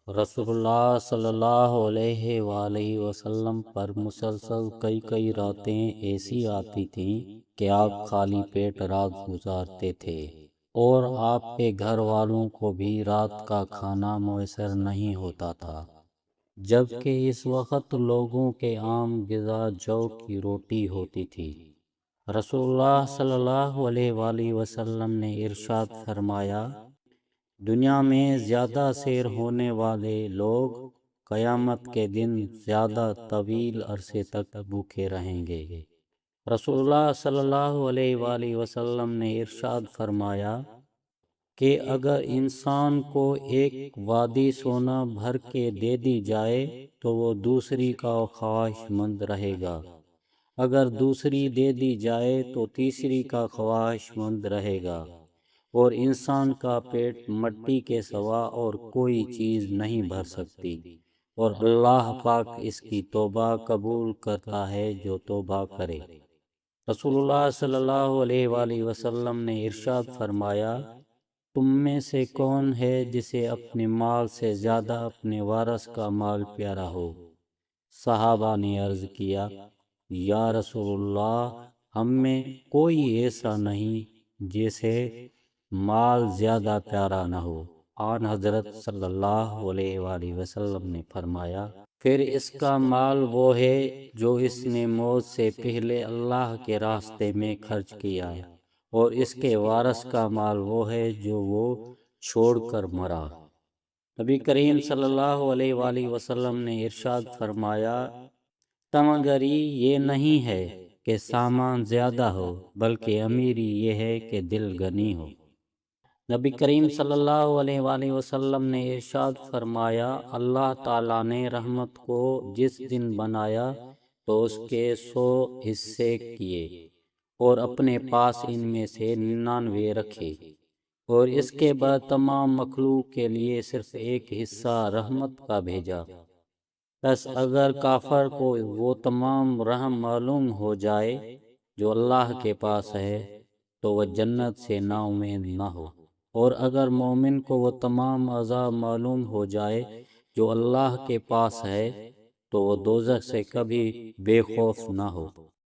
رسول اللہ صلی اللہ علیہ وآلہ وسلم پر مسلسل کئی راتیں ایسی آتی تھیں کہ آپ خالی پیٹ رات گزارتے تھے، اور آپ کے گھر والوں کو بھی رات کا کھانا میسر نہیں ہوتا تھا، جبکہ اس وقت لوگوں کے عام غذا جو کی روٹی ہوتی تھی۔ رسول اللہ صلی اللہ علیہ وآلہ وسلم نے ارشاد فرمایا، دنیا میں زیادہ سیر ہونے والے لوگ قیامت کے دن زیادہ طویل عرصے تک بھوکے رہیں گے۔ رسول اللہ صلی اللہ علیہ وآلہ وسلم نے ارشاد فرمایا کہ اگر انسان کو ایک وادی سونا بھر کے دے دی جائے تو وہ دوسری کا خواہش مند رہے گا، اگر دوسری دے دی جائے تو تیسری کا خواہش مند رہے گا، اور انسان کا پیٹ مٹی کے سوا اور کوئی چیز نہیں بھر سکتی، اور اللہ پاک اس کی توبہ قبول کرتا ہے جو توبہ کرے۔ رسول اللہ صلی اللہ علیہ وآلہ وسلم نے ارشاد فرمایا، تم میں سے کون ہے جسے اپنے مال سے زیادہ اپنے وارث کا مال پیارا ہو؟ صحابہ نے عرض کیا، یا رسول اللہ، ہم میں کوئی ایسا نہیں جسے مال زیادہ پیارا نہ ہو۔ آن حضرت صلی اللہ علیہ وآلہ وسلم نے فرمایا، پھر اس کا مال وہ ہے جو اس نے موت سے پہلے اللہ کے راستے میں خرچ کیا ہے، اور اس کے وارث کا مال وہ ہے جو وہ چھوڑ کر مرا۔ نبی کریم صلی اللہ علیہ وآلہ وسلم نے ارشاد فرمایا، تمگری یہ نہیں ہے کہ سامان زیادہ ہو، بلکہ امیری یہ ہے کہ دل غنی ہو۔ نبی کریم صلی اللہ علیہ وآلہ وسلم نے ارشاد فرمایا، اللہ تعالیٰ نے رحمت کو جس دن بنایا تو اس کے 100 حصے کیے، اور اپنے پاس ان میں سے 99 رکھے، اور اس کے بعد تمام مخلوق کے لیے صرف ایک حصہ رحمت کا بھیجا۔ بس اگر کافر کو وہ تمام رحم معلوم ہو جائے جو اللہ کے پاس ہے تو وہ جنت سے نا امید نہ ہو، اور اگر مومن کو وہ تمام عذاب معلوم ہو جائے جو اللہ کے پاس ہے تو وہ دوزخ سے کبھی بے خوف نہ ہو۔